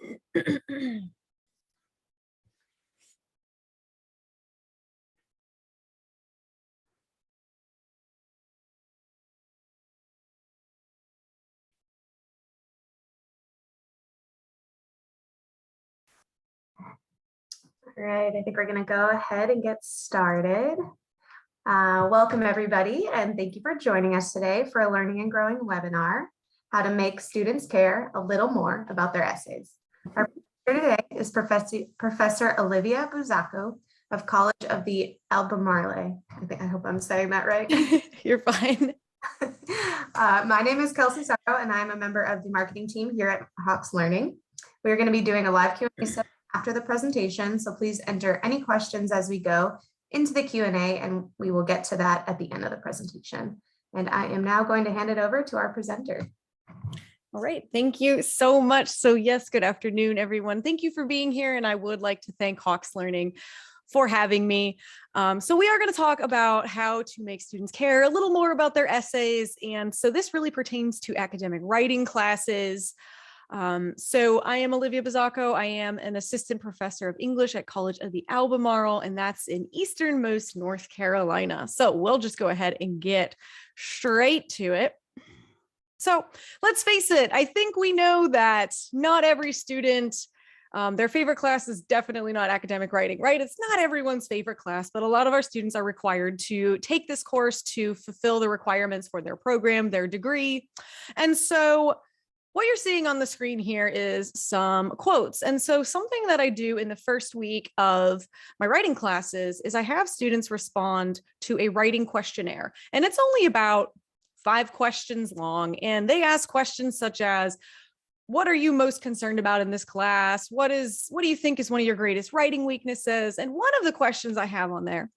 All right, I think we're going to go ahead and get started. Welcome everybody, and thank you for joining us today for a Learning and Growing webinar, How to Make Students Care a Little More About Their Essays. Our presenter today is Professor Olivia Buzzacco of College of the Albemarle. I hope I'm saying that right. You're fine. My name is Kelsey Saro, and I'm a member of the marketing team here at Hawks Learning. We're going to be doing a live Q&A session after the presentation, so please enter any questions as we go into the Q&A, and we will get to that at the end of the presentation. And I am now going to hand it over to our presenter. All right, thank you so much. So yes, good afternoon, everyone. Thank you for being here, and I would like to thank Hawks Learning for having me. So we are going to talk about how to make students care a little more about their essays, and so this really pertains to academic writing classes. So I am Olivia Buzzacco. I am an assistant professor of English at College of the Albemarle, and that's in easternmost North Carolina. So we'll just go ahead and get straight to it. So let's face it, I think we know that not every student, their favorite class is definitely not academic writing, right? It's not everyone's favorite class, but a lot of our students are required to take this course to fulfill the requirements for their program, their degree. And so what you're seeing on the screen here is some quotes. And so something that I do in the first week of my writing classes is I have students respond to a writing questionnaire. And it's only about 5 questions long. And they ask questions such as, what are you most concerned about in this class? What do you think is one of your greatest writing weaknesses? And one of the questions I have on there,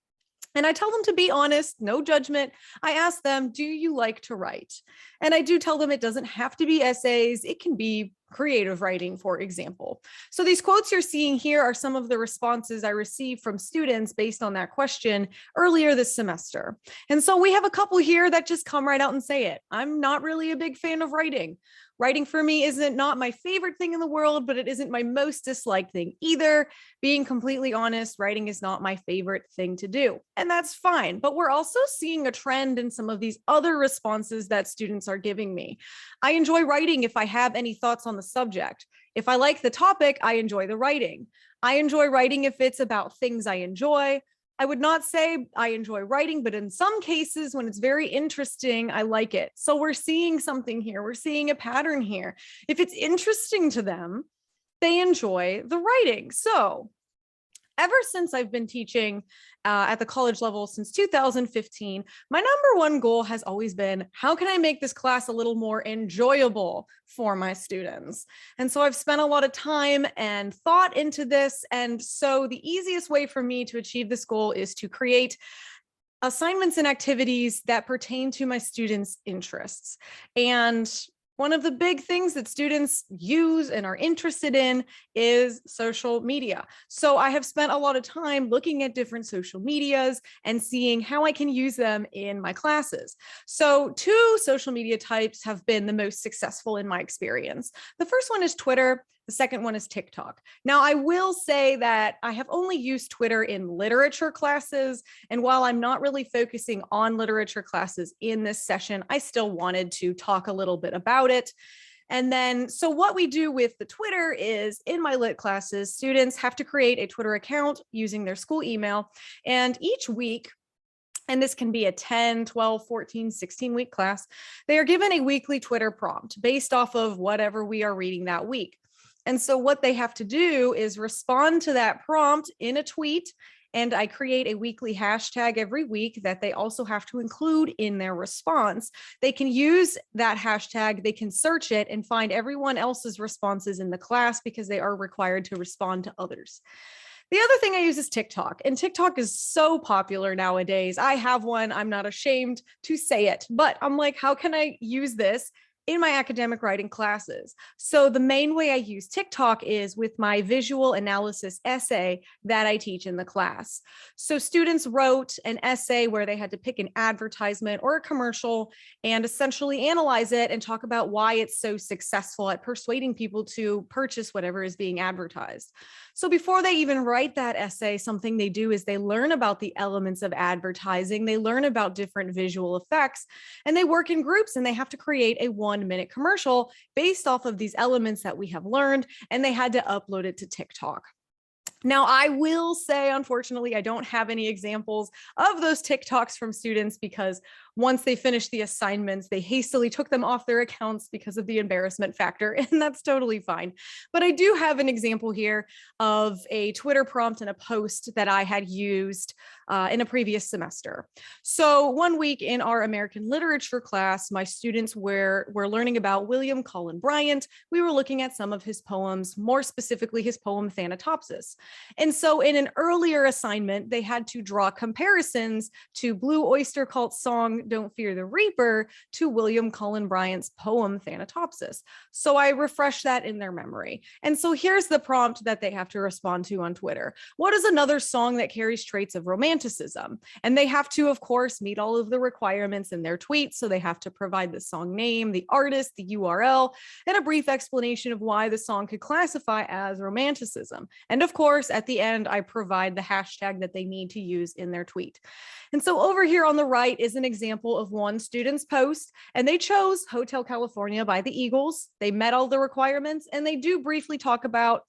and I tell them to be honest, no judgment. I ask them, do you like to write? And I do tell them it doesn't have to be essays. It can be creative writing, for example. So these quotes you're seeing here are some of the responses I received from students based on that question earlier this semester. And so we have a couple here that just come right out and say it. I'm not really a big fan of writing. Writing for me isn't not my favorite thing in the world, but it isn't my most disliked thing either. Being completely honest, writing is not my favorite thing to do. And that's fine. But we're also seeing a trend in some of these other responses that students are giving me. I enjoy writing if I have any thoughts on the subject. If I like the topic, I enjoy the writing. I enjoy writing if it's about things I enjoy. I would not say I enjoy writing, but in some cases, when it's very interesting, I like it. So we're seeing something here. We're seeing a pattern here. If it's interesting to them, they enjoy the writing. So ever since I've been teaching at the college level since 2015, my number one goal has always been, how can I make this class a little more enjoyable for my students? And so I've spent a lot of time and thought into this. And so the easiest way for me to achieve this goal is to create assignments and activities that pertain to my students' interests. And one of the big things that students use and are interested in is social media. So I have spent a lot of time looking at different social medias and seeing how I can use them in my classes. So 2 social media types have been the most successful in my experience. The first one is Twitter. The second one is TikTok. Now, I will say that I have only used Twitter in literature classes. And while I'm not really focusing on literature classes in this session, I still wanted to talk a little bit about it. And then, so what we do with the Twitter is in my lit classes, students have to create a Twitter account using their school email. And each week, and this can be a 10, 12, 14, 16-week class, they are given a weekly Twitter prompt based off of whatever we are reading that week. And so what they have to do is respond to that prompt in a tweet, and I create a weekly hashtag every week that they also have to include in their response. They can use that hashtag, they can search it and find everyone else's responses in the class because they are required to respond to others. The other thing I use is TikTok, and TikTok is so popular nowadays. I have one, I'm not ashamed to say it, but I'm like, how can I use this in my academic writing classes. So the main way I use TikTok is with my visual analysis essay that I teach in the class. So students wrote an essay where they had to pick an advertisement or a commercial and essentially analyze it and talk about why it's so successful at persuading people to purchase whatever is being advertised. So before they even write that essay, something they do is they learn about the elements of advertising, they learn about different visual effects, and they work in groups and they have to create a 1-minute commercial based off of these elements that we have learned, and they had to upload it to TikTok. Now, I will say, unfortunately, I don't have any examples of those TikToks from students because once they finished the assignments, they hastily took them off their accounts because of the embarrassment factor, and that's totally fine. But I do have an example here of a Twitter prompt and a post that I had used in a previous semester. So one week in our American literature class, my students were learning about William Cullen Bryant. We were looking at some of his poems, more specifically his poem Thanatopsis. And so in an earlier assignment, they had to draw comparisons to Blue Oyster Cult's song, Don't Fear the Reaper, to William Cullen Bryant's poem, Thanatopsis. So I refreshed that in their memory. And so here's the prompt that they have to respond to on Twitter. What is another song that carries traits of romanticism? And they have to, of course, meet all of the requirements in their tweet. So they have to provide the song name, the artist, the URL, and a brief explanation of why the song could classify as romanticism. And of course, at the end, I provide the hashtag that they need to use in their tweet. And so over here on the right is an example of one student's post, and they chose Hotel California by the Eagles. They met all the requirements, and they do briefly talk about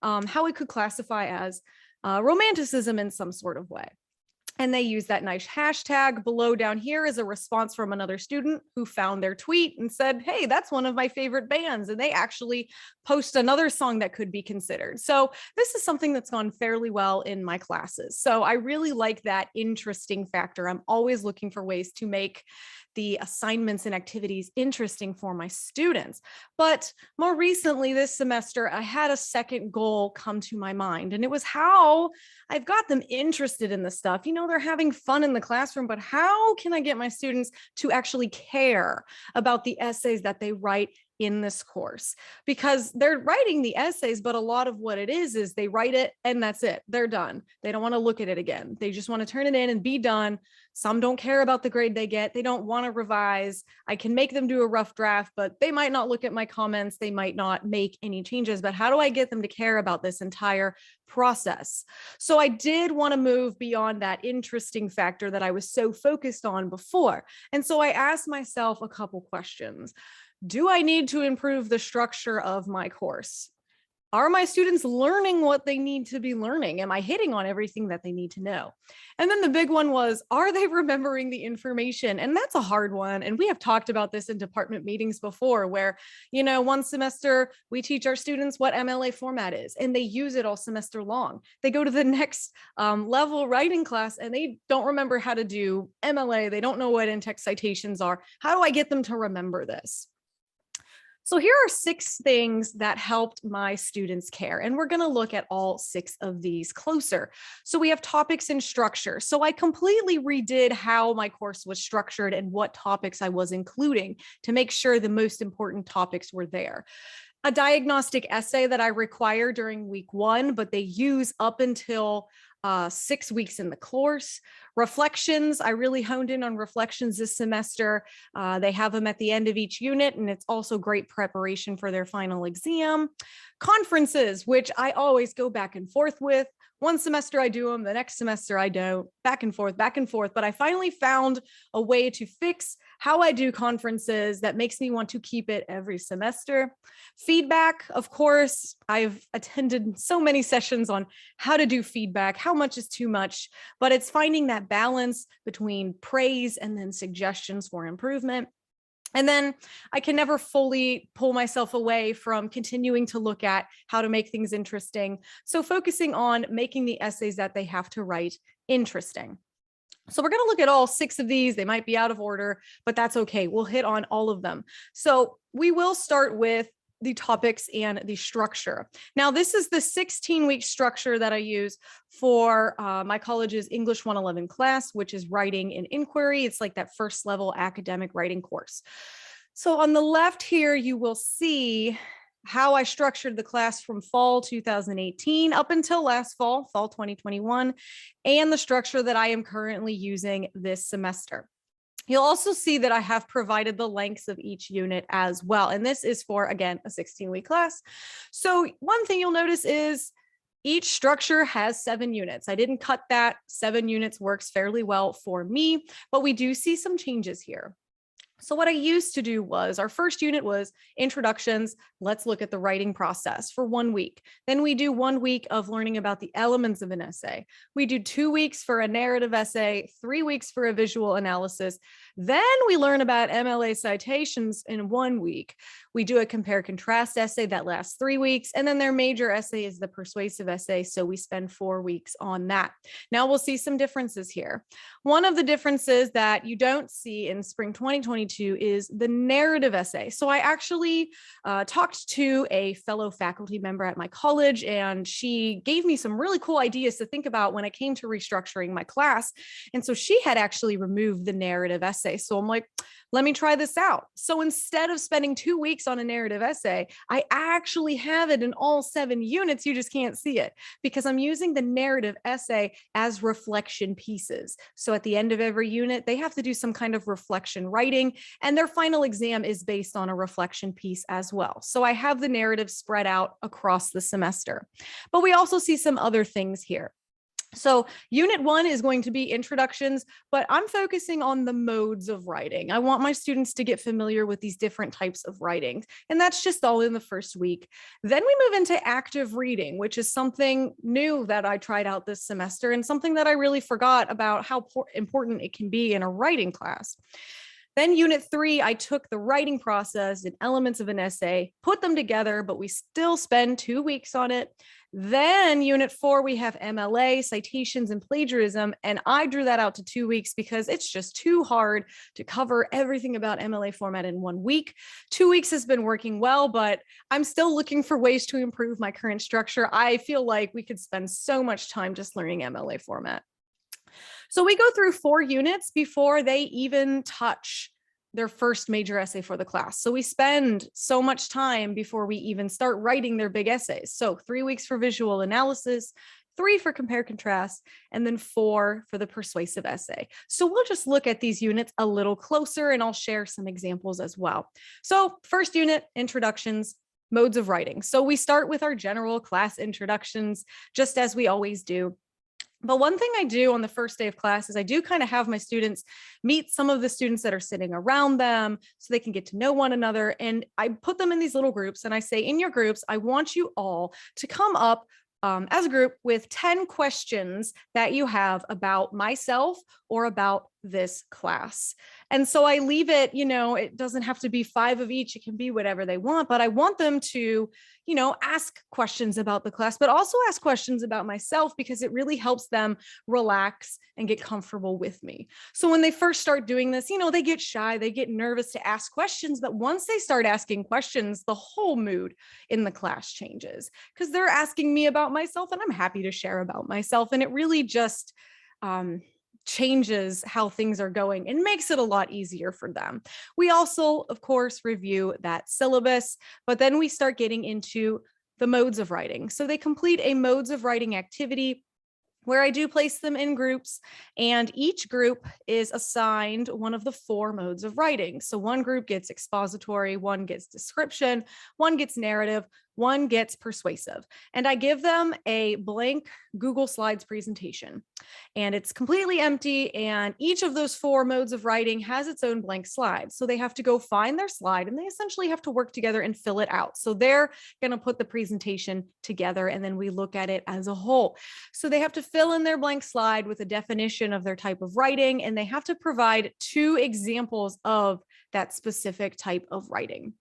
how it could classify as romanticism in some sort of way. And they use that nice hashtag. Below down here is a response from another student who found their tweet and said, hey, that's one of my favorite bands. And they actually post another song that could be considered. So this is something that's gone fairly well in my classes. So I really like that interesting factor. I'm always looking for ways to make the assignments and activities interesting for my students. But more recently this semester, I had a second goal come to my mind, and it was how I've got them interested in the stuff. You know, they're having fun in the classroom, but how can I get my students to actually care about the essays that they write in this course? Because they're writing the essays, but a lot of what it is they write it and that's it. They're done. They don't want to look at it again. They just want to turn it in and be done. Some don't care about the grade they get. They don't want to revise. I can make them do a rough draft, but they might not look at my comments. They might not make any changes. But how do I get them to care about this entire process? So I did want to move beyond that interesting factor that I was so focused on before. And so I asked myself a couple questions. Do I need to improve the structure of my course? Are my students learning what they need to be learning? Am I hitting on everything that they need to know? And then the big one was, are they remembering the information? And that's a hard one. And we have talked about this in department meetings before where, you know, one semester we teach our students what MLA format is, and they use it all semester long. They go to the next level writing class and they don't remember how to do MLA. They don't know what in-text citations are. How do I get them to remember this? So here are 6 things that helped my students care, and we're going to look at all 6 of these closer. So we have topics and structure. So I completely redid how my course was structured and what topics I was including to make sure the most important topics were there. A diagnostic essay that I require during week 1, but they use up until 6 weeks in the course. Reflections, I really honed in on reflections this semester. They have them at the end of each unit, and it's also great preparation for their final exam. Conferences, which I always go back and forth with. One semester I do them, the next semester I don't, back and forth, but I finally found a way to fix how I do conferences that makes me want to keep it every semester. Feedback, of course, I've attended so many sessions on how to do feedback, how much is too much, but it's finding that balance between praise and then suggestions for improvement. And then I can never fully pull myself away from continuing to look at how to make things interesting. So focusing on making the essays that they have to write interesting. So we're going to look at all 6 of these. They might be out of order, but that's okay. We'll hit on all of them. So we will start with the topics and the structure. Now, this is the 16-week structure that I use for my college's English 111 class, which is writing and inquiry. It's like that first level academic writing course. So on the left here, you will see how I structured the class from fall 2018 up until last fall 2021, and the structure that I am currently using this semester. You'll also see that I have provided the lengths of each unit as well. And this is for, again, a 16-week class. So one thing you'll notice is each structure has 7 units. I didn't cut that. 7 units works fairly well for me, but we do see some changes here. So what I used to do was our first unit was introductions. Let's look at the writing process for 1 week. Then we do 1 week of learning about the elements of an essay. We do 2 weeks for a narrative essay, 3 weeks for a visual analysis. Then we learn about MLA citations in 1 week. We do a compare contrast essay that lasts 3 weeks. And then their major essay is the persuasive essay. So we spend 4 weeks on that. Now we'll see some differences here. One of the differences that you don't see in spring 2022 is the narrative essay. So I actually talked to a fellow faculty member at my college, and she gave me some really cool ideas to think about when it came to restructuring my class. And so she had actually removed the narrative essay. So I'm like, let me try this out. So instead of spending 2 weeks on a narrative essay, I actually have it in all 7 units. You just can't see it because I'm using the narrative essay as reflection pieces. So at the end of every unit, they have to do some kind of reflection writing, and their final exam is based on a reflection piece as well. So I have the narrative spread out across the semester. But we also see some other things here. So unit 1 is going to be introductions, but I'm focusing on the modes of writing. I want my students to get familiar with these different types of writing, and that's just all in the first week. Then we move into active reading, which is something new that I tried out this semester and something that I really forgot about how important it can be in a writing class. Then unit 3, I took the writing process and elements of an essay, put them together, but we still spend 2 weeks on it. Then unit 4, we have MLA, citations, and plagiarism. And I drew that out to 2 weeks because it's just too hard to cover everything about MLA format in 1 week. 2 weeks has been working well, but I'm still looking for ways to improve my current structure. I feel like we could spend so much time just learning MLA format. So we go through 4 units before they even touch their first major essay for the class. So we spend so much time before we even start writing their big essays. So 3 weeks for visual analysis, 3 for compare contrast, and then 4 for the persuasive essay. So we'll just look at these units a little closer, and I'll share some examples as well. So first unit, introductions, modes of writing. So we start with our general class introductions, just as we always do. But one thing I do on the first day of class is I do kind of have my students meet some of the students that are sitting around them so they can get to know one another. And I put them in these little groups and I say, in your groups, I want you all to come up as a group with 10 questions that you have about myself or about this class. And so I leave it, it doesn't have to be 5 of each. It can be whatever they want, but I want them to, ask questions about the class, but also ask questions about myself because it really helps them relax and get comfortable with me. So when they first start doing this, they get shy, they get nervous to ask questions, but once they start asking questions, the whole mood in the class changes because they're asking me about myself and I'm happy to share about myself. And it really just, changes how things are going and makes it a lot easier for them. We also, of course, review that syllabus, but then we start getting into the modes of writing. So they complete a modes of writing activity where I do place them in groups, and each group is assigned one of the 4 modes of writing. So one group gets expository, one gets description, one gets narrative, one gets persuasive. And I give them a blank Google Slides presentation, and it's completely empty. And each of those 4 modes of writing has its own blank slide. So they have to go find their slide and they essentially have to work together and fill it out. So they're going to put the presentation together and then we look at it as a whole. So they have to fill in their blank slide with a definition of their type of writing, and they have to provide 2 examples of that specific type of writing.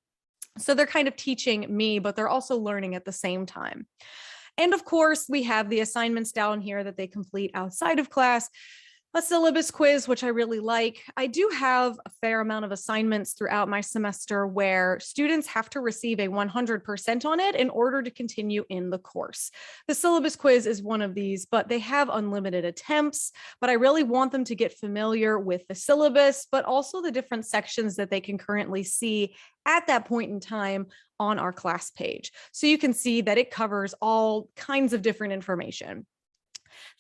So they're kind of teaching me, but they're also learning at the same time. And of course, we have the assignments down here that they complete outside of class. a syllabus quiz, which I really like. I do have a fair amount of assignments throughout my semester where students have to receive a 100% on it in order to continue in the course. The syllabus quiz is one of these, but they have unlimited attempts, but I really want them to get familiar with the syllabus, but also the different sections that they can currently see at that point in time on our class page. So you can see that it covers all kinds of different information.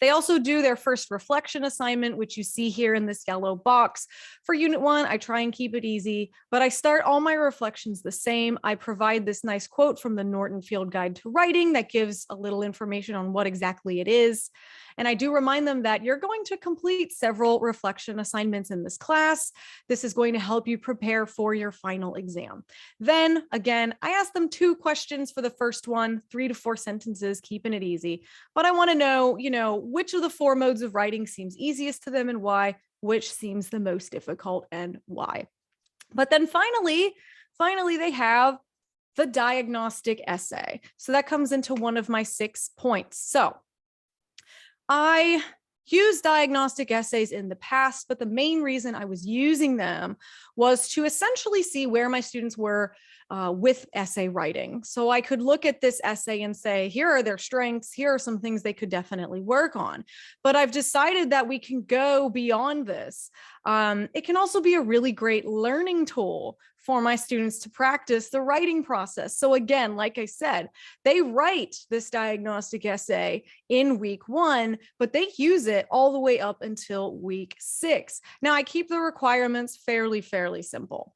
They also do their first reflection assignment, which you see here in this yellow box. For Unit 1, I try and keep it easy, but I start all my reflections the same. I provide this nice quote from the Norton Field Guide to Writing that gives a little information on what exactly it is. And I do remind them that you're going to complete several reflection assignments in this class. This is going to help you prepare for your final exam. Then again, I ask them 2 questions for the first one, 3 to 4 sentences, keeping it easy. But I want to know, which of the 4 modes of writing seems easiest to them and why, which seems the most difficult and why. But then finally, they have the diagnostic essay. So that comes into one of my 6 points. So I used diagnostic essays in the past, but the main reason I was using them was to essentially see where my students were with essay writing. So I could look at this essay and say, here are their strengths, here are some things they could definitely work on. But I've decided that we can go beyond this. It can also be a really great learning tool for my students to practice the writing process. So again, like I said, they write this diagnostic essay in week 1, but they use it all the way up until week 6. Now I keep the requirements fairly simple.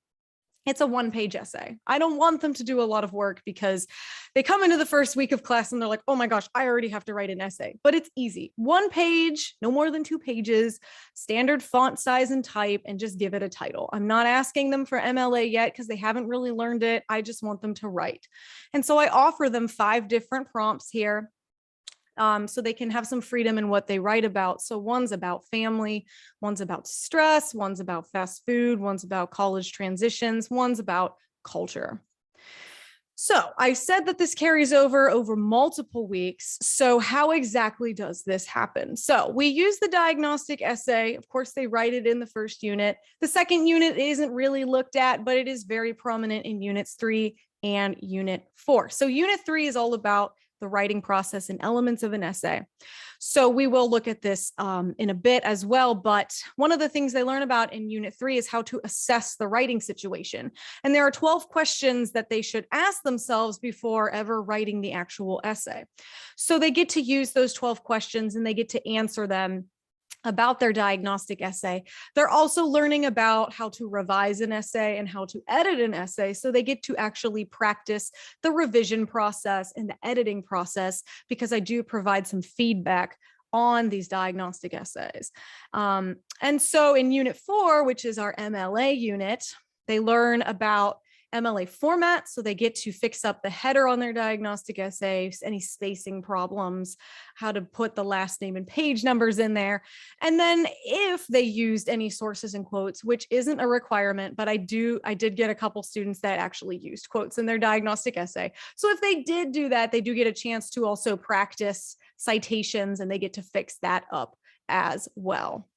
It's a 1-page essay. I don't want them to do a lot of work because they come into the first week of class and they're like, oh my gosh, I already have to write an essay, but it's easy. 1 page, no more than 2 pages, standard font size and type, and just give it a title. I'm not asking them for MLA yet because they haven't really learned it. I just want them to write. And so I offer them 5 different prompts here. So they can have some freedom in what they write about. So one's about family, one's about stress, one's about fast food, one's about college transitions, one's about culture. So I said that this carries over multiple weeks. So how exactly does this happen? So we use the diagnostic essay. Of course, they write it in the first unit. The second unit isn't really looked at, but it is very prominent in units 3 and unit 4. So unit 3 is all about the writing process and elements of an essay. So we will look at this in a bit as well, but one of the things they learn about in unit 3 is how to assess the writing situation. And there are 12 questions that they should ask themselves before ever writing the actual essay. So they get to use those 12 questions and they get to answer them about their diagnostic essay. They're also learning about how to revise an essay and how to edit an essay. So they get to actually practice the revision process and the editing process because I do provide some feedback on these diagnostic essays. And so in unit 4, which is our MLA unit, they learn about MLA format. So they get to fix up the header on their diagnostic essays, any spacing problems, how to put the last name and page numbers in there. And then if they used any sources and quotes, which isn't a requirement, but I did get a couple students that actually used quotes in their diagnostic essay. So if they did do that, they do get a chance to also practice citations and they get to fix that up as well.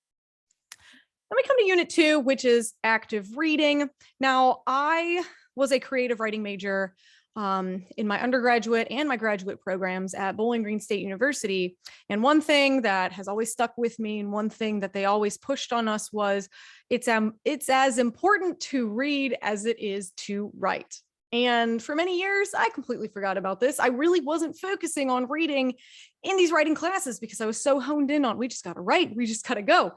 Then we come to unit 2, which is active reading. Now, I was a creative writing major in my undergraduate and my graduate programs at Bowling Green State University. And one thing that has always stuck with me and one thing that they always pushed on us was it's as important to read as it is to write. And for many years, I completely forgot about this. I really wasn't focusing on reading in these writing classes because I was so honed in on, we just got to write, we just got to go.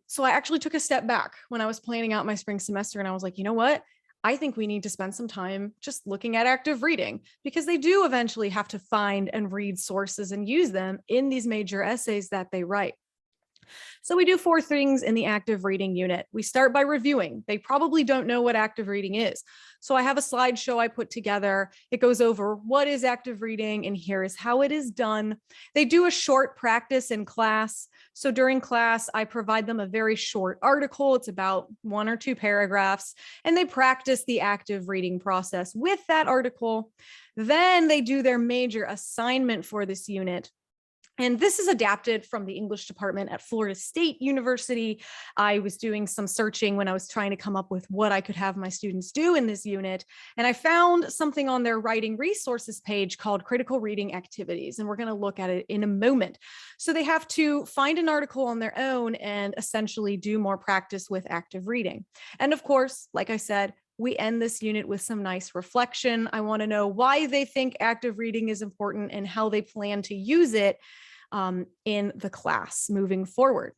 So I actually took a step back when I was planning out my spring semester and I was like, you know what? I think we need to spend some time just looking at active reading because they do eventually have to find and read sources and use them in these major essays that they write. So we do 4 things in the active reading unit. We start by reviewing. They probably don't know what active reading is. So I have a slideshow I put together. It goes over what is active reading and here is how it is done. They do a short practice in class. So during class, I provide them a very short article. It's about 1 or 2 paragraphs, and they practice the active reading process with that article. Then they do their major assignment for this unit. And this is adapted from the English department at Florida State University. I was doing some searching when I was trying to come up with what I could have my students do in this unit. And I found something on their writing resources page called critical reading activities. And we're going to look at it in a moment. So they have to find an article on their own and essentially do more practice with active reading. And of course, like I said, we end this unit with some nice reflection. I want to know why they think active reading is important and how they plan to use it in the class moving forward.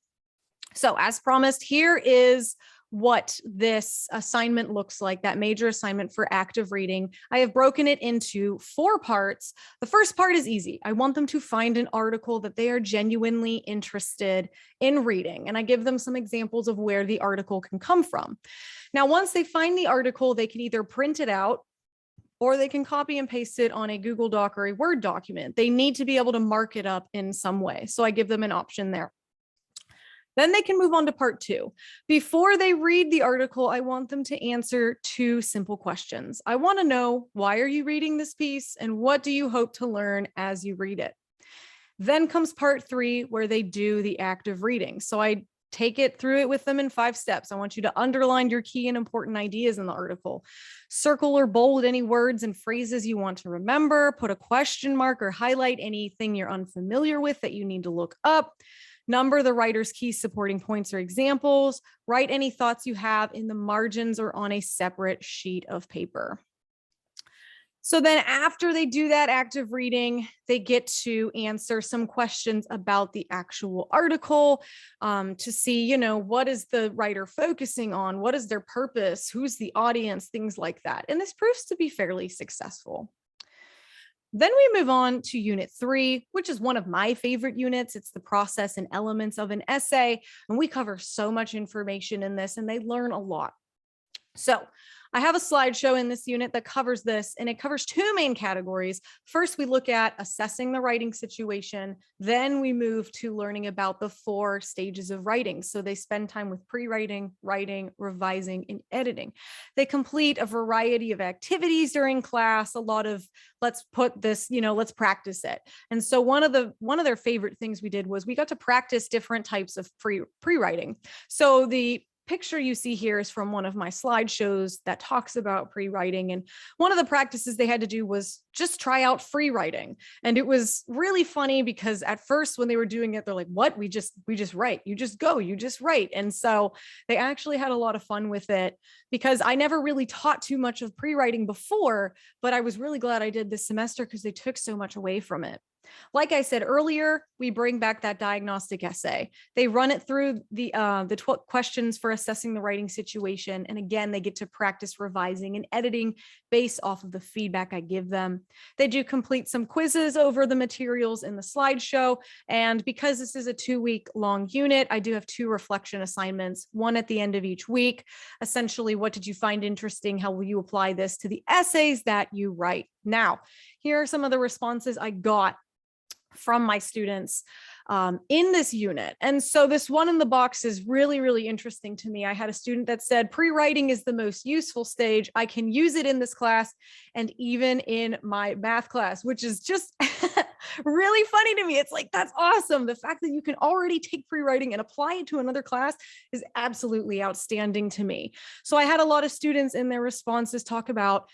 So as promised, here is what this assignment looks like, that major assignment for active reading. I have broken it into 4 parts. The first part is easy. I want them to find an article that they are genuinely interested in reading. And I give them some examples of where the article can come from. Now, once they find the article, they can either print it out or they can copy and paste it on a Google Doc or a Word document. They need to be able to mark it up in some way. So I give them an option there. Then they can move on to part 2. Before they read the article, I want them to answer 2 simple questions. I want to know, why are you reading this piece? And what do you hope to learn as you read it? Then comes part 3, where they do the active reading. So I take it through it with them in 5 steps. I want you to underline your key and important ideas in the article. Circle or bold any words and phrases you want to remember. Put a question mark or highlight anything you're unfamiliar with that you need to look up. Number the writer's key supporting points or examples. Write any thoughts you have in the margins or on a separate sheet of paper. So then after they do that active reading, they get to answer some questions about the actual article to see, what is the writer focusing on? What is their purpose? Who's the audience? Things like that. And this proves to be fairly successful. Then we move on to unit 3, which is one of my favorite units. It's the process and elements of an essay. And we cover so much information in this and they learn a lot. So I have a slideshow in this unit that covers this, and it covers 2 main categories. First, we look at assessing the writing situation. Then we move to learning about the 4 stages of writing. So they spend time with pre-writing, writing, revising, and editing. They complete a variety of activities during class, a lot of, let's put this, let's practice it. And so one of their favorite things we did was we got to practice different types of pre-writing. So the picture you see here is from one of my slideshows that talks about pre-writing. And one of the practices they had to do was just try out free writing. And it was really funny because at first when they were doing it, they're like, what? We just write, you just go, you just write. And so they actually had a lot of fun with it because I never really taught too much of pre-writing before, but I was really glad I did this semester because they took so much away from it. Like I said earlier, we bring back that diagnostic essay. They run it through the 12 questions for assessing the writing situation. And again, they get to practice revising and editing based off of the feedback I give them. They do complete some quizzes over the materials in the slideshow. And because this is a 2-week long unit, I do have 2 reflection assignments, one at the end of each week. Essentially, what did you find interesting? How will you apply this to the essays that you write? Now, here are some of the responses I got from my students in this unit. And so this one in the box is really, really interesting to me. I had a student that said, pre-writing is the most useful stage. I can use it in this class and even in my math class, which is just really funny to me. It's like, that's awesome. The fact that you can already take pre-writing and apply it to another class is absolutely outstanding to me. So I had a lot of students in their responses talk about,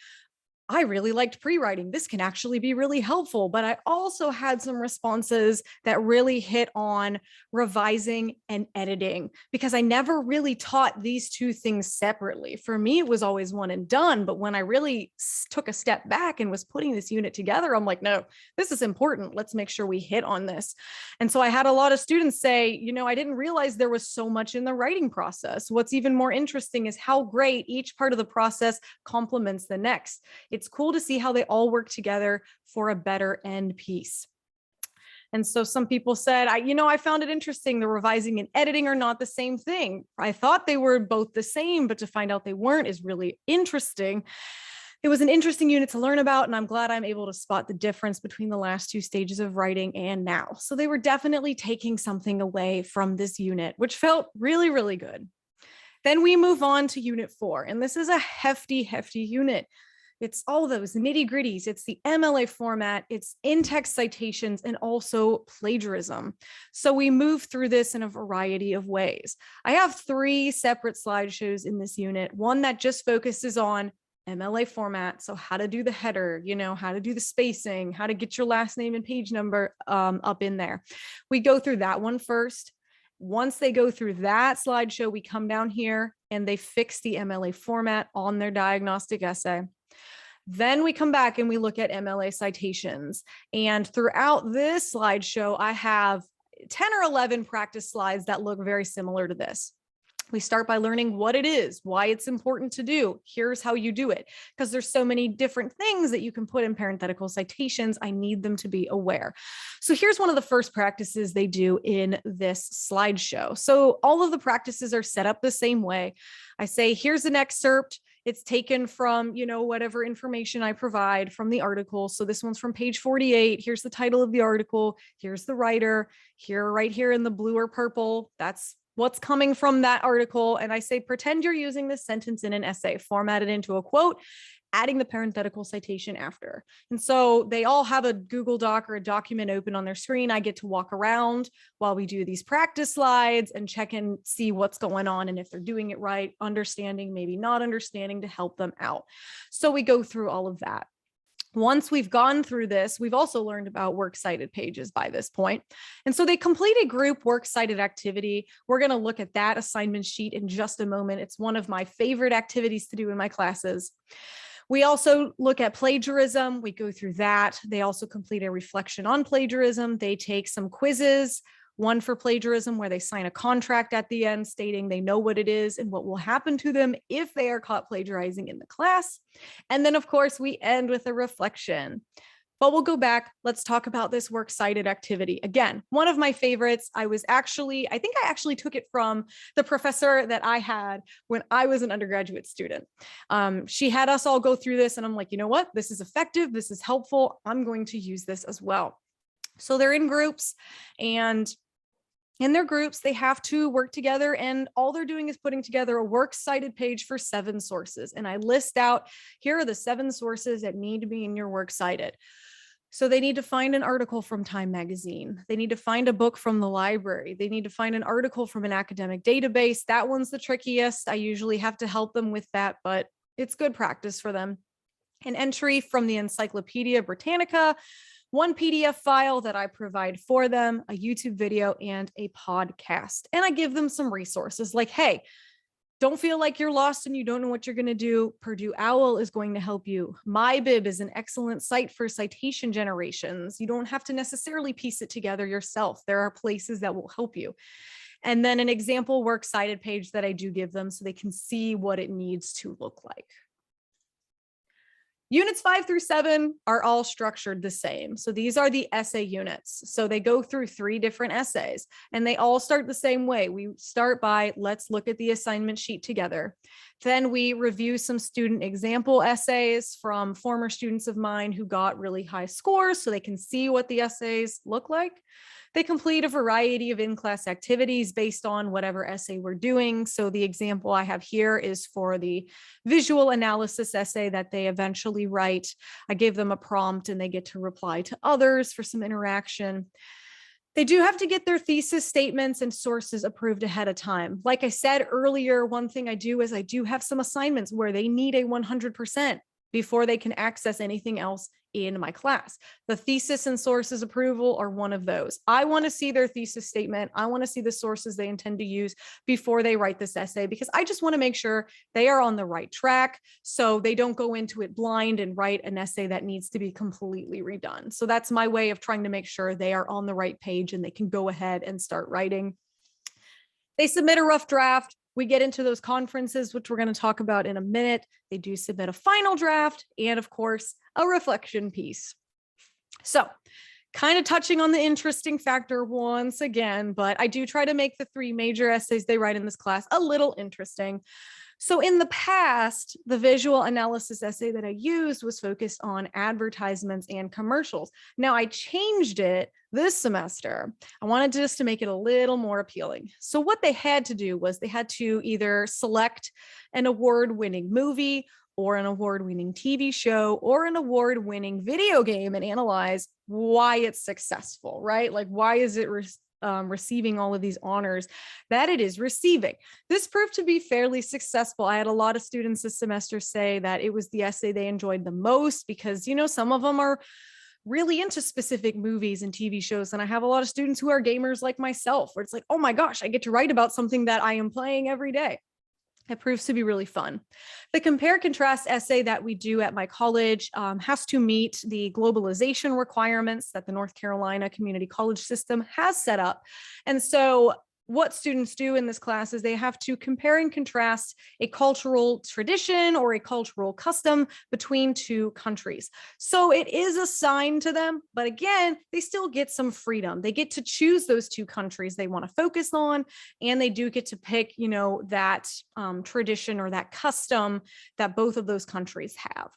I really liked pre-writing. This can actually be really helpful. But I also had some responses that really hit on revising and editing because I never really taught these 2 things separately. For me, it was always one and done. But when I really took a step back and was putting this unit together, I'm like, no, this is important. Let's make sure we hit on this. And so I had a lot of students say, I didn't realize there was so much in the writing process. What's even more interesting is how great each part of the process complements the next. It's cool to see how they all work together for a better end piece. And so some people said, I found it interesting. The revising and editing are not the same thing. I thought they were both the same, but to find out they weren't is really interesting. It was an interesting unit to learn about, and I'm glad I'm able to spot the difference between the last 2 stages of writing and now. So they were definitely taking something away from this unit, which felt really, really good. Then we move on to unit 4, and this is a hefty, hefty unit. It's all those nitty gritties. It's the MLA format, it's in-text citations, and also plagiarism. So we move through this in a variety of ways. I have 3 separate slideshows in this unit, one that just focuses on MLA format. So how to do the header, how to do the spacing, how to get your last name and page number up in there. We go through that one first. Once they go through that slideshow, we come down here and they fix the MLA format on their diagnostic essay. Then we come back and we look at MLA citations. And throughout this slideshow, I have 10 or 11 practice slides that look very similar to this. We start by learning what it is, why it's important to do. Here's how you do it. Because there's so many different things that you can put in parenthetical citations. I need them to be aware. So here's one of the first practices they do in this slideshow. So all of the practices are set up the same way. I say, here's an excerpt. It's taken from, whatever information I provide from the article. So this one's from page 48. Here's the title of the article. Here's the writer. Right here in the blue or purple, that's what's coming from that article. And I say, pretend you're using this sentence in an essay, format it into a quote, adding the parenthetical citation after. And so they all have a Google Doc or a document open on their screen. I get to walk around while we do these practice slides and check and see what's going on and if they're doing it right, understanding, maybe not understanding, to help them out. So we go through all of that. Once we've gone through this, we've also learned about works cited pages by this point. And so they complete a group works cited activity. We're going to look at that assignment sheet in just a moment. It's one of my favorite activities to do in my classes. We also look at plagiarism. We go through that. They also complete a reflection on plagiarism. They take some quizzes, one for plagiarism where they sign a contract at the end stating they know what it is and what will happen to them if they are caught plagiarizing in the class. And then, of course, we end with a reflection. But we'll go back. Let's talk about this works cited activity. Again, one of my favorites. I think I actually took it from the professor that I had when I was an undergraduate student. She had us all go through this and I'm like, you know what? This is effective. This is helpful. I'm going to use this as well. So they're in groups, and in their groups, they have to work together, and all they're doing is putting together a works cited page for 7 sources. And I list out, here are the 7 sources that need to be in your works cited. So they need to find an article from Time Magazine. They need to find a book from the library. They need to find an article from an academic database. That one's the trickiest. I usually have to help them with that, but it's good practice for them. An entry from the Encyclopedia Britannica, one PDF file that I provide for them, a YouTube video, and a podcast. And I give them some resources like, hey, don't feel like you're lost and you don't know what you're going to do. Purdue OWL is going to help you. MyBib is an excellent site for citation generations. You don't have to necessarily piece it together yourself. There are places that will help you. And then an example works cited page that I do give them so they can see what it needs to look like. Units 5 through 7 are all structured the same. So these are the essay units. So they go through 3 different essays and they all start the same way. We start by, let's look at the assignment sheet together. Then we review some student example essays from former students of mine who got really high scores so they can see what the essays look like. They complete a variety of in-class activities based on whatever essay we're doing. So the example I have here is for the visual analysis essay that they eventually write. I gave them a prompt and they get to reply to others for some interaction. They do have to get their thesis statements and sources approved ahead of time. Like I said earlier, one thing I do is I do have some assignments where they need a 100% before they can access anything else in my class. The thesis and sources approval are one of those. I want to see their thesis statement. I want to see the sources they intend to use before they write this essay, because I just want to make sure they are on the right track so they don't go into it blind and write an essay that needs to be completely redone. So that's my way of trying to make sure they are on the right page and they can go ahead and start writing. They submit a rough draft. We get into those conferences, which we're going to talk about in a minute. They do submit a final draft and, of course, a reflection piece. So kind of touching on the interesting factor once again, but I do try to make the 3 major essays they write in this class a little interesting. So in the past, the visual analysis essay that I used was focused on advertisements and commercials. Now I changed it this semester. I wanted just to make it a little more appealing. So what they had to do was they had to either select an award-winning movie or an award-winning TV show or an award-winning video game and analyze why it's successful, right? Like, why is it receiving all of these honors that it is receiving? This proved to be fairly successful. I had a lot of students this semester say that it was the essay they enjoyed the most because, you know, some of them are really into specific movies and TV shows. And I have a lot of students who are gamers like myself, where it's like, oh my gosh, I get to write about something that I am playing every day. It proves to be really fun. The compare contrast essay that we do at my college has to meet the globalization requirements that the North Carolina community college system has set up. And so what students do in this class is they have to compare and contrast a cultural tradition or a cultural custom between two countries. So it is assigned to them, but again, they still get some freedom. They get to choose those two countries they want to focus on, and they do get to pick, you know, that tradition or that custom that both of those countries have.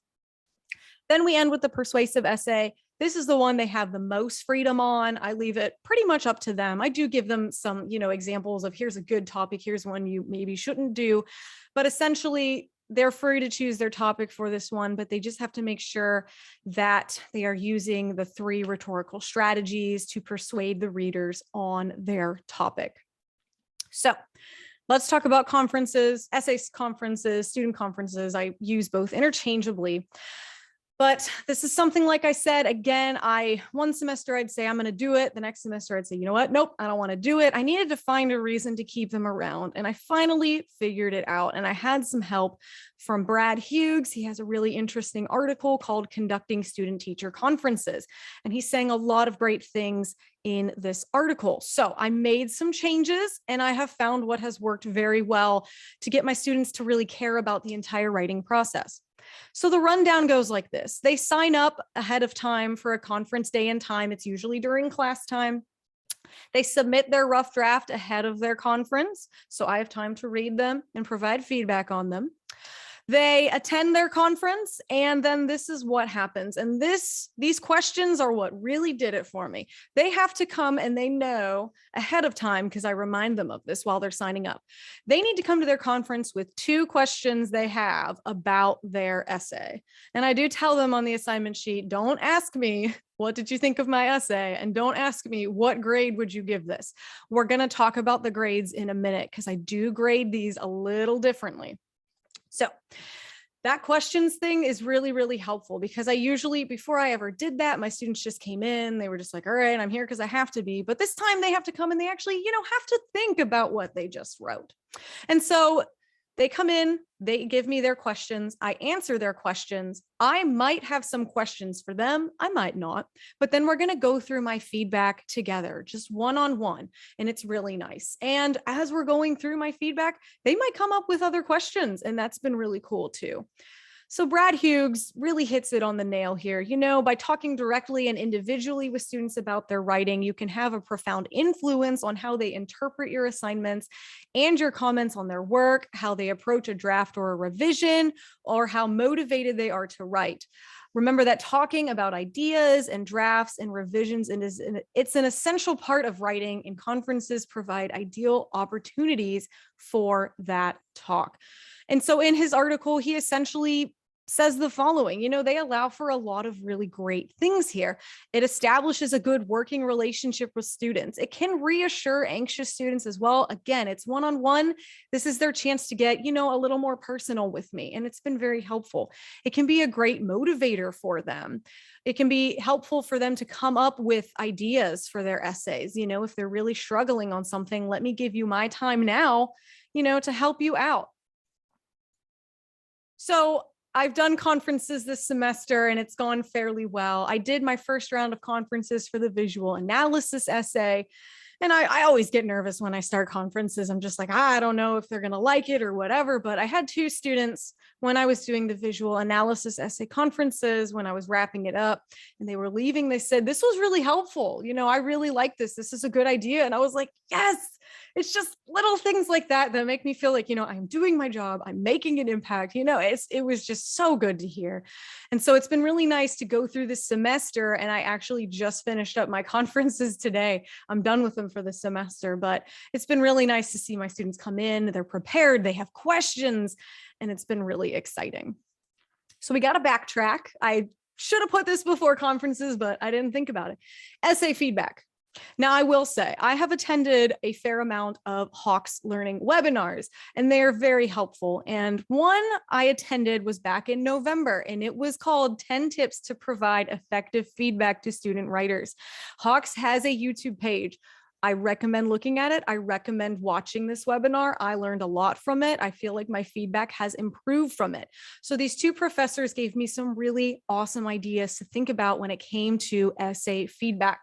Then we end with the persuasive essay. This is the one they have the most freedom on. I leave it pretty much up to them. I do give them some, you know, examples of here's a good topic, here's one you maybe shouldn't do, but essentially they're free to choose their topic for this one, but they just have to make sure that they are using the 3 rhetorical strategies to persuade the readers on their topic. So let's talk about conferences, essays conferences, student conferences. I use both interchangeably. But this is something, like I said, again, one semester I'd say I'm going to do it. The next semester I'd say, you know what? Nope, I don't want to do it. I needed to find a reason to keep them around. And I finally figured it out. And I had some help from Brad Hughes. He has a really interesting article called Conducting Student-Teacher Conferences. And he's saying a lot of great things in this article. So I made some changes and I have found what has worked very well to get my students to really care about the entire writing process. So the rundown goes like this. They sign up ahead of time for a conference day and time. It's usually during class time. They submit their rough draft ahead of their conference, so I have time to read them and provide feedback on them. They attend their conference, and then this is what happens. And these questions are what really did it for me. They have to come and they know ahead of time, because I remind them of this while they're signing up. They need to come to their conference with 2 questions they have about their essay. And I do tell them on the assignment sheet, don't ask me, what did you think of my essay? And don't ask me, what grade would you give this? We're going to talk about the grades in a minute, because I do grade these a little differently. So that questions thing is really, really helpful, because I usually, before I ever did that, my students just came in, they were just like, all right, I'm here because I have to be. But this time they have to come and they actually, have to think about what they just wrote. And so they come in, they give me their questions, I answer their questions. I might have some questions for them, I might not, but then we're going to go through my feedback together, just one-on-one, and it's really nice. And as we're going through my feedback, they might come up with other questions, and that's been really cool too. So Brad Hughes really hits it on the nail here. By talking directly and individually with students about their writing, you can have a profound influence on how they interpret your assignments and your comments on their work, how they approach a draft or a revision, or how motivated they are to write. Remember that talking about ideas and drafts and revisions it's an essential part of writing, and conferences provide ideal opportunities for that talk. And so in his article, he essentially says the following, they allow for a lot of really great things here. It establishes a good working relationship with students. It can reassure anxious students as well. Again, it's one-on-one. This is their chance to get, a little more personal with me. And it's been very helpful. It can be a great motivator for them. It can be helpful for them to come up with ideas for their essays. If they're really struggling on something, let me give you my time now, to help you out. So I've done conferences this semester and it's gone fairly well. I did my first round of conferences for the visual analysis essay. And I always get nervous when I start conferences. I'm just like, I don't know if they're going to like it or whatever. But I had 2 students when I was doing the visual analysis essay conferences, when I was wrapping it up and they were leaving, they said, this was really helpful. I really like this. This is a good idea. And I was like, yes, it's just little things like that that make me feel like, I'm doing my job. I'm making an impact. It was just so good to hear. And so it's been really nice to go through this semester. And I actually just finished up my conferences today. I'm done with them for the semester, but it's been really nice to see my students come in. They're prepared. They have questions, and it's been really exciting. So we got to backtrack. I should have put this before conferences, but I didn't think about it. Essay feedback. Now, I will say I have attended a fair amount of Hawks Learning webinars, and they are very helpful. And one I attended was back in November, and it was called 10 Tips to Provide Effective Feedback to Student Writers. Hawks has a YouTube page. I recommend looking at it. I recommend watching this webinar. I learned a lot from it. I feel like my feedback has improved from it. So these two professors gave me some really awesome ideas to think about when it came to essay feedback.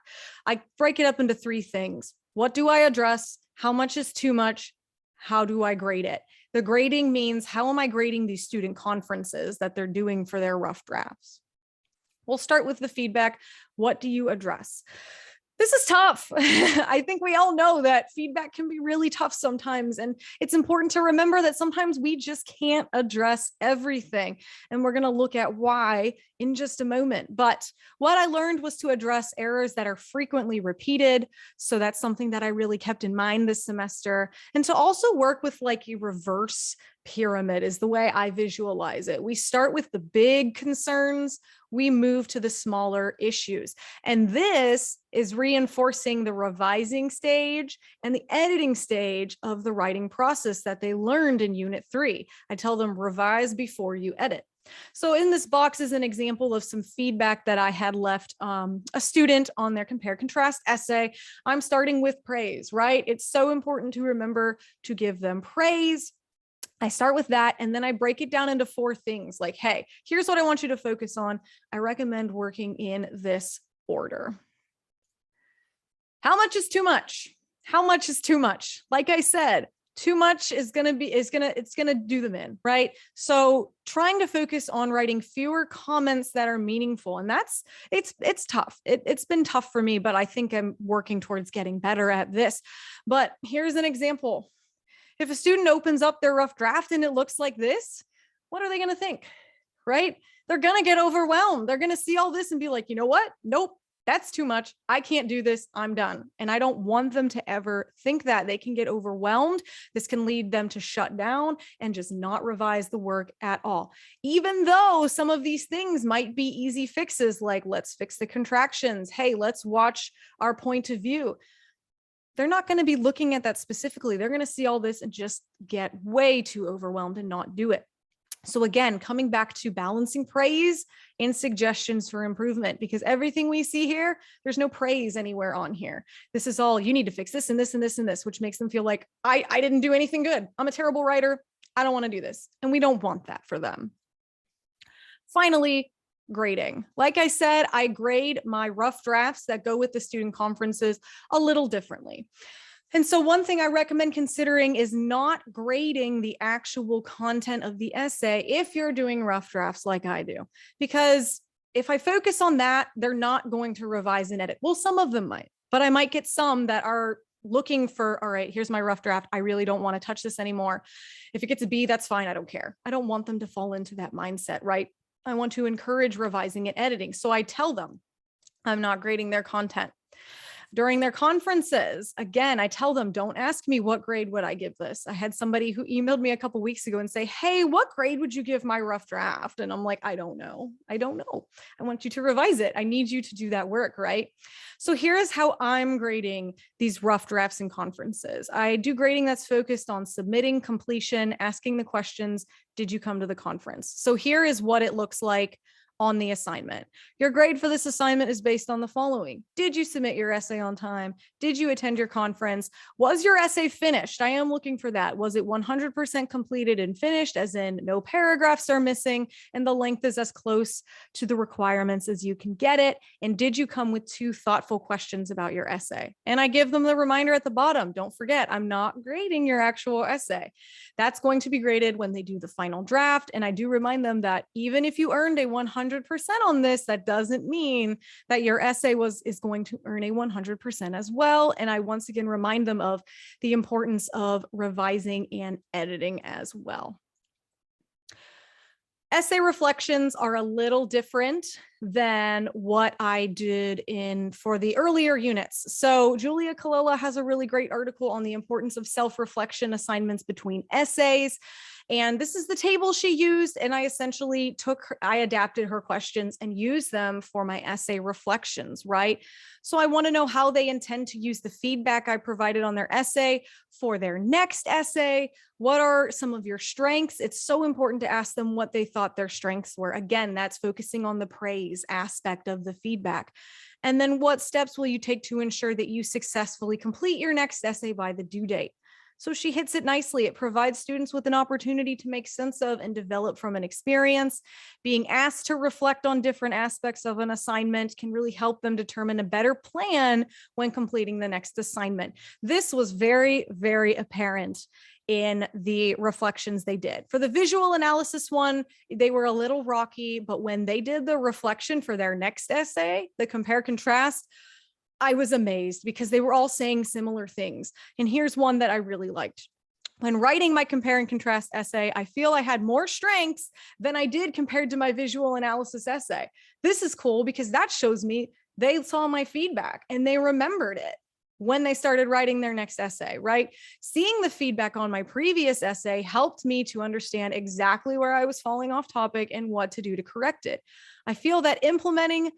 I break it up into three things. What do I address? How much is too much? How do I grade it? The grading means, how am I grading these student conferences that they're doing for their rough drafts? We'll start with the feedback. What do you address? This is tough. I think we all know that feedback can be really tough sometimes. And it's important to remember that sometimes we just can't address everything. And we're going to look at why in just a moment. But what I learned was to address errors that are frequently repeated. So that's something that I really kept in mind this semester. And to also work with like a reverse pyramid is the way I visualize it. We start with the big concerns, we move to the smaller issues. And this is reinforcing the revising stage and the editing stage of the writing process that they learned in Unit 3. I tell them revise before you edit. So in this box is an example of some feedback that I had left a student on their compare contrast essay. I'm starting with praise, right? It's so important to remember to give them praise. I start with that, and then I break it down into 4 things like, hey, here's what I want you to focus on. I recommend working in this order. How much is too much? How much is too much? Like I said, too much is going to do them in, right? So trying to focus on writing fewer comments that are meaningful. And it's tough. It's been tough for me, but I think I'm working towards getting better at this. But here's an example. If a student opens up their rough draft and it looks like this, what are they going to think, right? They're going to get overwhelmed. They're going to see all this and be like, you know what? Nope, that's too much. I can't do this. I'm done. And I don't want them to ever think that. They can get overwhelmed. This can lead them to shut down and just not revise the work at all. Even though some of these things might be easy fixes, like let's fix the contractions. Hey, let's watch our point of view. They're not going to be looking at that specifically. They're going to see all this and just get way too overwhelmed and not do it. So again, coming back to balancing praise and suggestions for improvement, because everything we see here, there's no praise anywhere on here. This is all, you need to fix this and this and this and this, which makes them feel like I didn't do anything good. I'm a terrible writer. I don't want to do this. And we don't want that for them. Finally, grading. Like I said, I grade my rough drafts that go with the student conferences a little differently. And so one thing I recommend considering is not grading the actual content of the essay if you're doing rough drafts like I do, because if I focus on that, they're not going to revise and edit. Well, some of them might, but I might get some that are looking for, all right, here's my rough draft. I really don't want to touch this anymore. If it gets a B, that's fine. I don't care. I don't want them to fall into that mindset, right? I want to encourage revising and editing. So I tell them I'm not grading their content. During their conferences, again, I tell them, don't ask me what grade would I give this. I had somebody who emailed me a couple of weeks ago and say, hey, what grade would you give my rough draft? And I'm like, I don't know. I want you to revise it. I need you to do that work, right? So here's how I'm grading these rough drafts and conferences. I do grading that's focused on submitting, completion, asking the questions, did you come to the conference? So here is what it looks like on the assignment. Your grade for this assignment is based on the following. Did you submit your essay on time? Did you attend your conference? Was your essay finished? I am looking for that. Was it 100% completed and finished, as in no paragraphs are missing and the length is as close to the requirements as you can get it? And did you come with 2 thoughtful questions about your essay? And I give them the reminder at the bottom, don't forget, I'm not grading your actual essay. That's going to be graded when they do the final draft. And I do remind them that even if you earned a 100% on this, that doesn't mean that your essay is going to earn a 100% as well. And I once again remind them of the importance of revising and editing as well. Essay reflections are a little different than what I did for the earlier units. So Julia Colella has a really great article on the importance of self-reflection assignments between essays. And this is the table she used. And I essentially I adapted her questions and used them for my essay reflections, right? So I want to know how they intend to use the feedback I provided on their essay for their next essay. What are some of your strengths? It's so important to ask them what they thought their strengths were. Again, that's focusing on the praise aspect of the feedback. And then what steps will you take to ensure that you successfully complete your next essay by the due date? So she hits it nicely. It provides students with an opportunity to make sense of and develop from an experience. Being asked to reflect on different aspects of an assignment can really help them determine a better plan when completing the next assignment. This was very, very apparent in the reflections they did. For the visual analysis one, they were a little rocky, but when they did the reflection for their next essay, the compare contrast, I was amazed because they were all saying similar things. And here's one that I really liked. When writing my compare and contrast essay, I feel I had more strengths than I did compared to my visual analysis essay. This is cool because that shows me they saw my feedback and they remembered it when they started writing their next essay, right? Seeing the feedback on my previous essay helped me to understand exactly where I was falling off topic and what to do to correct it. I feel that implementing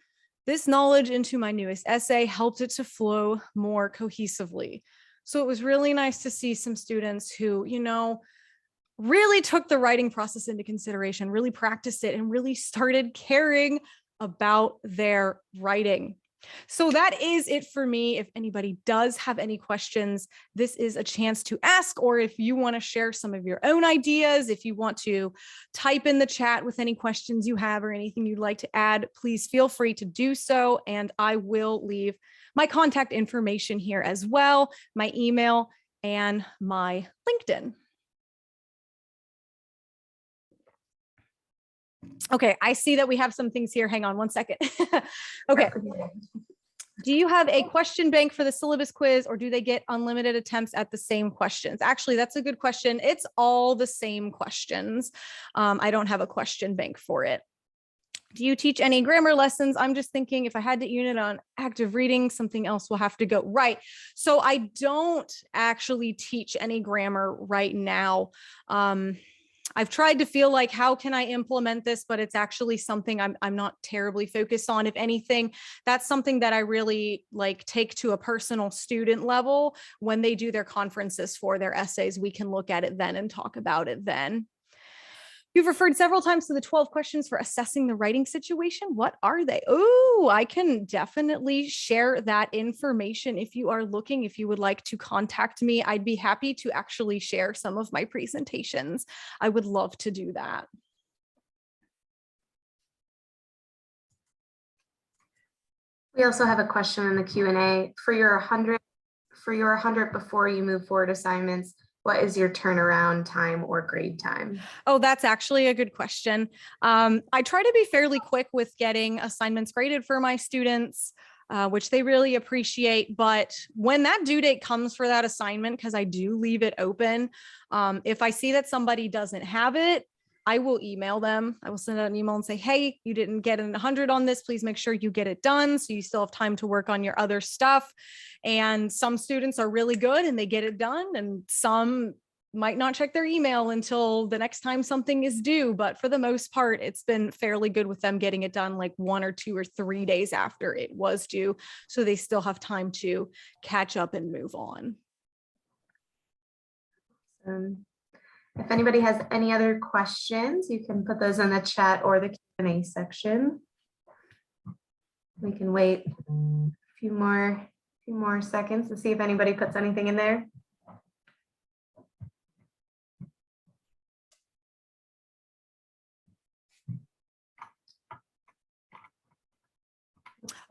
this knowledge into my newest essay helped it to flow more cohesively. So it was really nice to see some students who, really took the writing process into consideration, really practiced it, and really started caring about their writing. So that is it for me. If anybody does have any questions, this is a chance to ask, or if you want to share some of your own ideas, if you want to type in the chat with any questions you have or anything you'd like to add, please feel free to do so. And I will leave my contact information here as well, my email and my LinkedIn. Okay, I see that we have some things here. Hang on one second. Okay. Do you have a question bank for the syllabus quiz, or do they get unlimited attempts at the same questions? Actually, that's a good question. It's all the same questions. I don't have a question bank for it. Do you teach any grammar lessons? I'm just thinking if I had that unit on active reading, something else will have to go. Right. So I don't actually teach any grammar right now. I've tried to feel like, how can I implement this? But it's actually something I'm not terribly focused on. If anything, that's something that I really take to a personal student level. When they do their conferences for their essays, we can look at it then and talk about it then. You've referred several times to the 12 questions for assessing the writing situation. What are they? Oh, I can definitely share that information if you are looking. If you would like to contact me, I'd be happy to actually share some of my presentations. I would love to do that. We also have a question in the Q&A. For your 100 before you move forward assignments, what is your turnaround time or grade time? Oh, that's actually a good question. I try to be fairly quick with getting assignments graded for my students, which they really appreciate. But when that due date comes for that assignment, because I do leave it open, if I see that somebody doesn't have it, I will email them. I will send out an email and say, hey, you didn't get an 100 on this. Please make sure you get it done so you still have time to work on your other stuff. And some students are really good and they get it done, and some might not check their email until the next time something is due. But for the most part, it's been fairly good with them getting it done 1 or 2 or 3 days after it was due. So they still have time to catch up and move on. If anybody has any other questions, you can put those in the chat or the Q&A section. We can wait a few more seconds to see if anybody puts anything in there.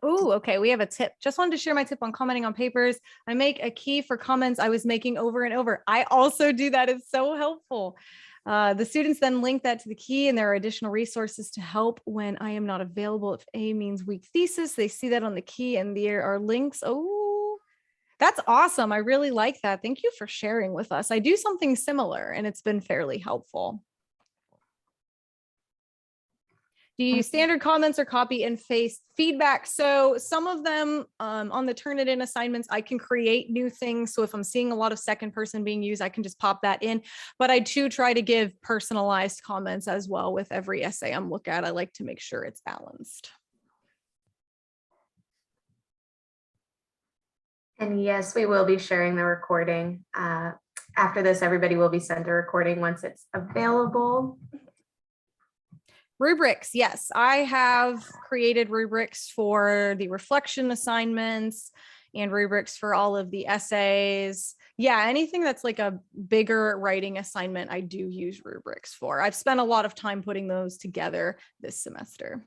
Oh, okay. We have a tip. Just wanted to share my tip on commenting on papers. I make a key for comments I was making over and over. I also do that. It's so helpful. The students then link that to the key, and there are additional resources to help when I am not available. If A means weak thesis, they see that on the key and there are links. Oh, that's awesome. I really like that. Thank you for sharing with us. I do something similar and it's been fairly helpful. Do you use standard comments or copy and paste feedback? So some of them on the Turnitin assignments, I can create new things. So if I'm seeing a lot of second person being used, I can just pop that in. But I do try to give personalized comments as well with every essay I'm looking at. I like to make sure it's balanced. And yes, we will be sharing the recording. After this, everybody will be sent a recording once it's available. Rubrics, yes, I have created rubrics for the reflection assignments and rubrics for all of the essays. Yeah, anything that's like a bigger writing assignment, I do use rubrics for. I've spent a lot of time putting those together this semester.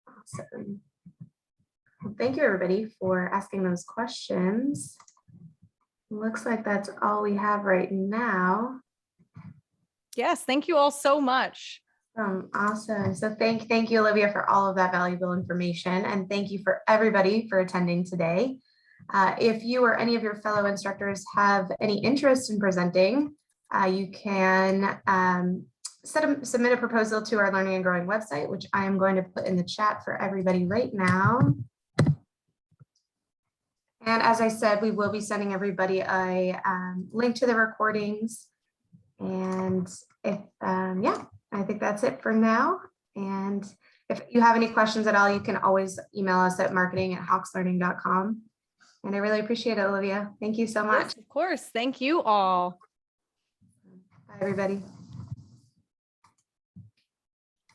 Awesome. Well, thank you, everybody, for asking those questions. Looks like that's all we have right now. Yes, thank you all so much. Awesome. So thank you, Olivia, for all of that valuable information. And thank you for everybody for attending today. If you or any of your fellow instructors have any interest in presenting, you can submit a proposal to our Learning and Growing website, which I am going to put in the chat for everybody right now. And as I said, we will be sending everybody a link to the recordings. And if, yeah, I think that's it for now. And if you have any questions at all, you can always email us at marketing@hawkslearning.com. And I really appreciate it, Olivia. Thank you so much. Yes, of course. Thank you all. Bye, everybody.